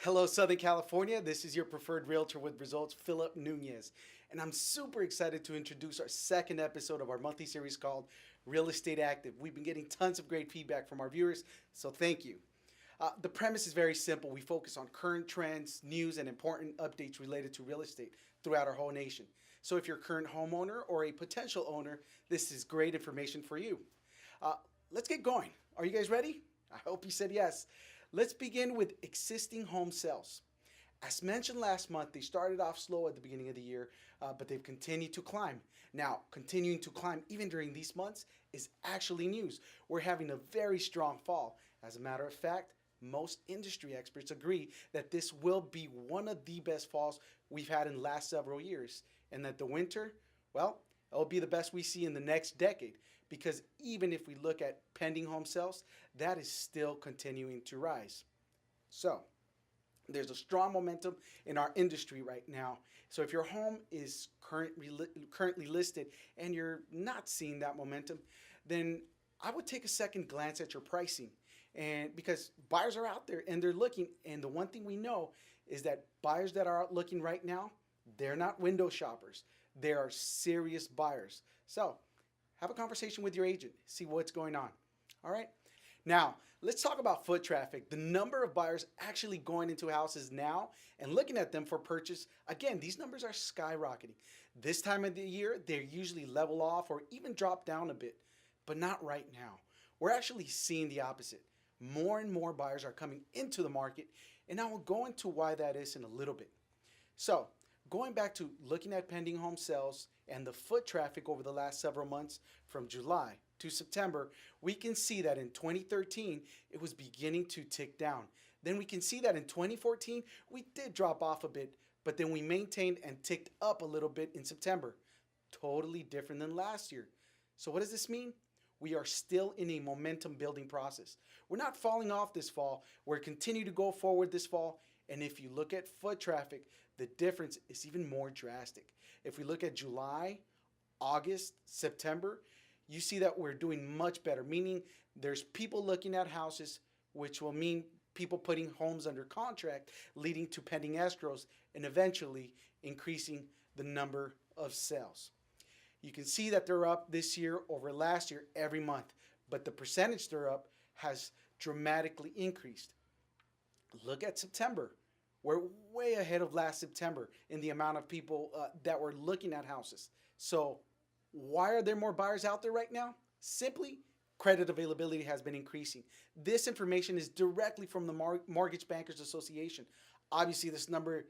Hello, Southern California. This is your preferred realtor with results, Phillip Nunez. And I'm super excited to introduce our second episode of our monthly series called Real Estate Active. We've been getting tons of great feedback from our viewers, so thank you. The premise is very simple. We focus on current trends, news, and important updates related to real estate throughout our whole nation. So if you're a current homeowner or a potential owner, this is great information for you. Uh, let's get going. Are you guys ready? I hope you said yes. Let's begin with existing home sales. As mentioned last month, they started off slow at the beginning of the year, but they've continued to climb. Now, continuing to climb even during these months is actually news. We're having a very strong fall. As a matter of fact, most industry experts agree that this will be one of the best falls we've had in the last several years, and that the winter, well, it'll be the best we see in the next decade. Because even if we look at pending home sales, that is still continuing to rise. So, there's a strong momentum in our industry right now. So if your home is currently listed and you're not seeing that momentum, then I would take a second glance at your pricing. And because buyers are out there and they're looking, and the one thing we know is that buyers that are out looking right now, they're not window shoppers. They are serious buyers. So have a conversation with your agent, see what's going on. All right? Now, let's talk about foot traffic. The number of buyers actually going into houses now and looking at them for purchase. Again, these numbers are skyrocketing. This time of the year, they usually level off or even drop down a bit, but not right now. We're actually seeing the opposite. More and more buyers are coming into the market, and I will go into why that is in a little bit. So, going back to looking at pending home sales and the foot traffic over the last several months from July to September, we can see that in 2013, it was beginning to tick down. Then we can see that in 2014, we did drop off a bit, but then we maintained and ticked up a little bit in September. Totally different than last year. So what does this mean? We are still in a momentum building process. We're not falling off this fall. We're continuing to go forward this fall. And if you look at foot traffic, the difference is even more drastic. If we look at July, August, September, you see that we're doing much better, meaning there's people looking at houses, which will mean people putting homes under contract, leading to pending escrows, and eventually increasing the number of sales. You can see that they're up this year over last year every month, but the percentage they're up has dramatically increased. Look at September. We're way ahead of last September in the amount of people that were looking at houses. So why are there more buyers out there right now? Simply, credit availability has been increasing. This information is directly from the Mortgage Bankers Association. Obviously, this number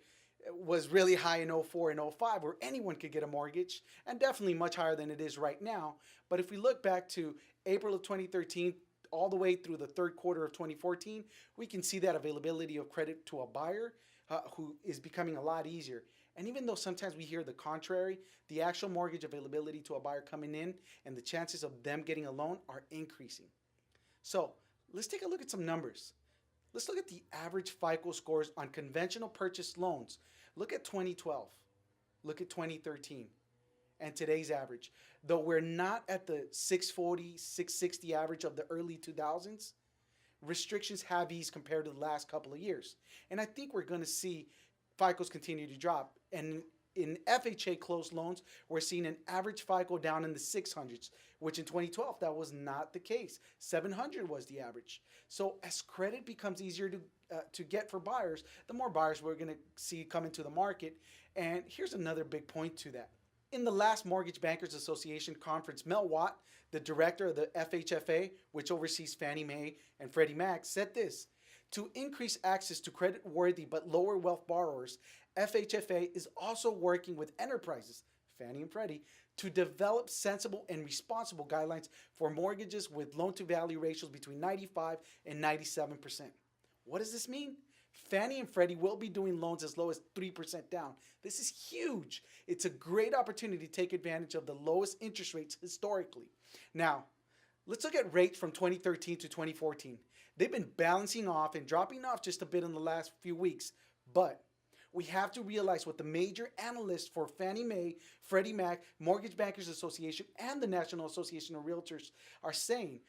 was really high in '04 and '05 where anyone could get a mortgage, and definitely much higher than it is right now. But if we look back to April of 2013, all the way through the third quarter of 2014, we can see that availability of credit to a buyer who is becoming a lot easier. And even though sometimes we hear the contrary, the actual mortgage availability to a buyer coming in and the chances of them getting a loan are increasing. So let's take a look at some numbers. Let's look at the average FICO scores on conventional purchase loans. Look at 2012. Look at 2013. And today's average. Though we're not at the 640, 660 average of the early 2000s, restrictions have eased compared to the last couple of years. And I think we're going to see FICOs continue to drop. And in FHA closed loans, we're seeing an average FICO down in the 600s, which in 2012, that was not the case. 700 was the average. So as credit becomes easier to get for buyers, the more buyers we're going to see come into the market. And here's another big point to that. In the last Mortgage Bankers Association conference, Mel Watt, the director of the FHFA, which oversees Fannie Mae and Freddie Mac, said this: to increase access to credit-worthy but lower wealth borrowers, FHFA is also working with enterprises, Fannie and Freddie, to develop sensible and responsible guidelines for mortgages with loan-to-value ratios between 95 and 97%. What does this mean? Fannie and Freddie will be doing loans as low as 3% down. This is huge. It's a great opportunity to take advantage of the lowest interest rates historically. Now, let's look at rates from 2013 to 2014. They've been balancing off and dropping off just a bit in the last few weeks, but we have to realize what the major analysts for Fannie Mae, Freddie Mac, Mortgage Bankers Association, and the National Association of Realtors are saying.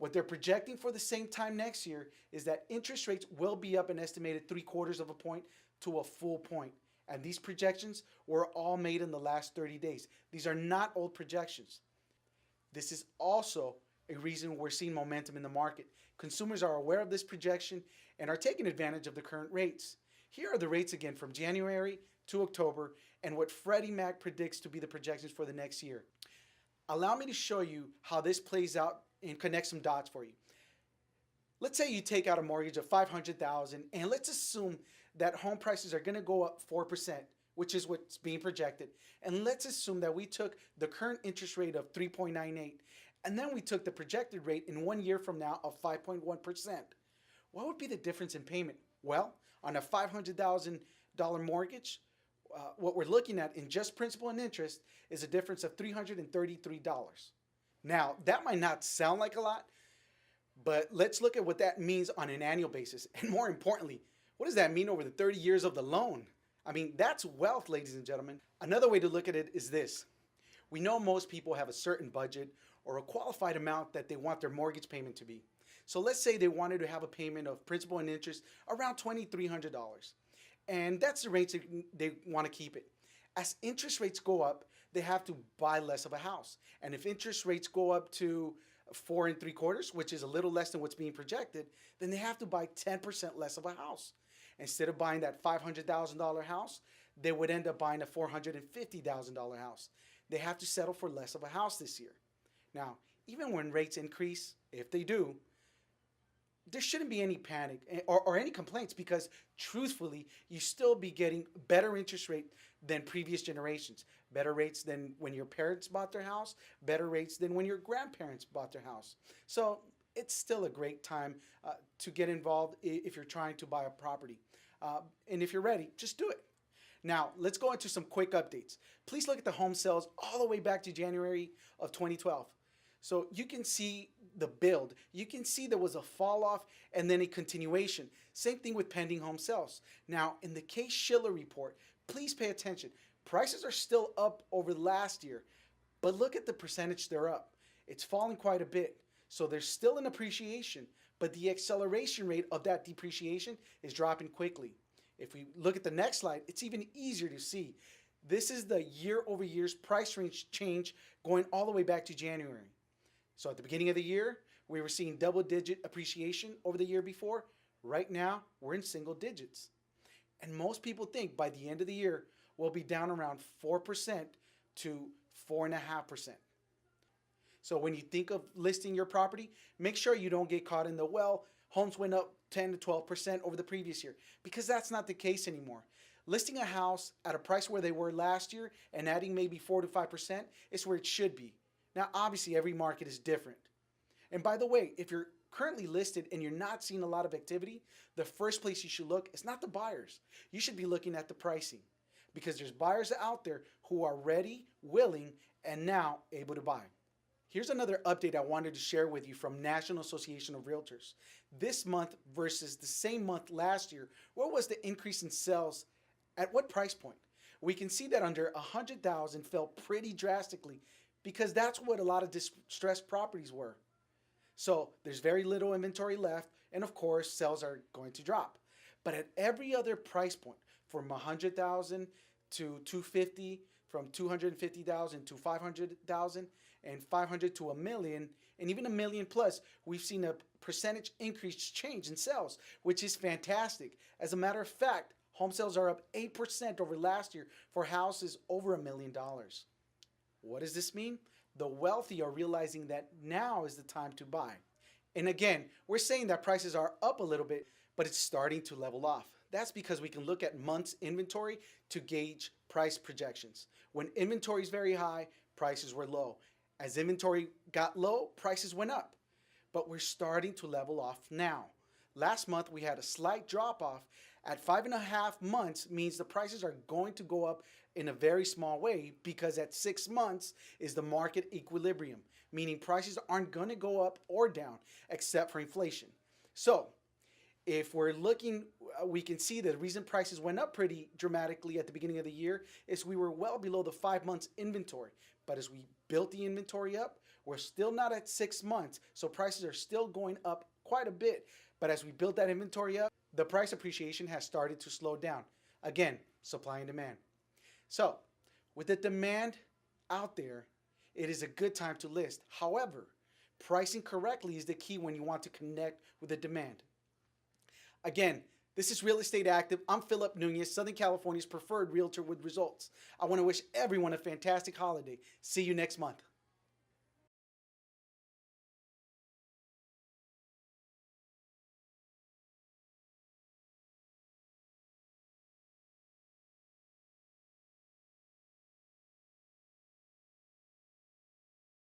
What they're projecting for the same time next year is that interest rates will be up an estimated 3/4 of a point to a full point. And these projections were all made in the last 30 days. These are not old projections. This is also a reason we're seeing momentum in the market. Consumers are aware of this projection and are taking advantage of the current rates. Here are the rates again from January to October and what Freddie Mac predicts to be the projections for the next year. Allow me to show you how this plays out and connect some dots for you. Let's say you take out a mortgage of $500,000 and let's assume that home prices are going to go up 4%, which is what's being projected. And let's assume that we took the current interest rate of 3.98 and then we took the projected rate in 1 year from now of 5.1%. What would be the difference in payment? Well, on a $500,000 mortgage, what we're looking at in just principal and interest is a difference of $333. Now, that might not sound like a lot, but let's look at what that means on an annual basis. And more importantly, what does that mean over the 30 years of the loan? I mean, that's wealth, ladies and gentlemen. Another way to look at it is this. We know most people have a certain budget or a qualified amount that they want their mortgage payment to be. So let's say they wanted to have a payment of principal and interest around $2,300. And that's the range they want to keep it. As interest rates go up, they have to buy less of a house. And if interest rates go up to 4 3/4, which is a little less than what's being projected, then they have to buy 10% less of a house. Instead of buying that $500,000 house, they would end up buying a $450,000 house. They have to settle for less of a house this year. Now, even when rates increase, if they do, there shouldn't be any panic or any complaints because truthfully, you still be getting better interest rate than previous generations. Better rates than when your parents bought their house, better rates than when your grandparents bought their house. So it's still a great time to get involved if you're trying to buy a property. And if you're ready, just do it. Now, let's go into some quick updates. Please look at the home sales all the way back to January of 2012. So you can see the build. You can see there was a fall off and then a continuation. Same thing with pending home sales. Now, in the Case-Shiller report, please pay attention. Prices are still up over last year, but look at the percentage they're up. It's falling quite a bit. So there's still an appreciation, but the acceleration rate of that depreciation is dropping quickly. If we look at the next slide, it's even easier to see. This is the year-over-year price range change going all the way back to January. So at the beginning of the year, we were seeing double-digit appreciation over the year before. Right now, we're in single digits. And most people think by the end of the year, we'll be down around 4% to 4.5%. So when you think of listing your property, make sure you don't get caught in the, well, homes went up 10 to 12% over the previous year, because that's not the case anymore. Listing a house at a price where they were last year and adding maybe 4 to 5% is where it should be. Now, obviously, every market is different. And by the way, if you're currently listed and you're not seeing a lot of activity, the first place you should look is not the buyers. You should be looking at the pricing, because there's buyers out there who are ready, willing, and now able to buy. Here's another update I wanted to share with you from National Association of Realtors. This month versus the same month last year, what was the increase in sales? At what price point? We can see that under 100,000 fell pretty drastically, because that's what a lot of distressed properties were. So there's very little inventory left, and of course, sales are going to drop. But at every other price point, from 100,000 to 250, from 250,000 to 500,000, and 500 to a million, and even a million plus, we've seen a percentage increase change in sales, which is fantastic. As a matter of fact, home sales are up 8% over last year for houses over $1 million. What does this mean? The wealthy are realizing that now is the time to buy. And again, we're saying that prices are up a little bit, but it's starting to level off. That's because we can look at months inventory to gauge price projections. When inventory is very high, prices were low. As inventory got low, prices went up. But we're starting to level off now. Last month, we had a slight drop off. At 5.5 months means the prices are going to go up in a very small way, because at 6 months is the market equilibrium, meaning prices aren't going to go up or down except for inflation. So if we're looking, we can see that the reason prices went up pretty dramatically at the beginning of the year is we were well below the 5 months inventory. But as we built the inventory up. We're still not at 6 months, so prices are still going up quite a bit. But as we build that inventory up, the price appreciation has started to slow down. Again, supply and demand. So, with the demand out there, it is a good time to list. However, pricing correctly is the key when you want to connect with the demand. Again, this is Real Estate Active. I'm Phillip Nunez, Southern California's preferred realtor with results. I want to wish everyone a fantastic holiday. See you next month.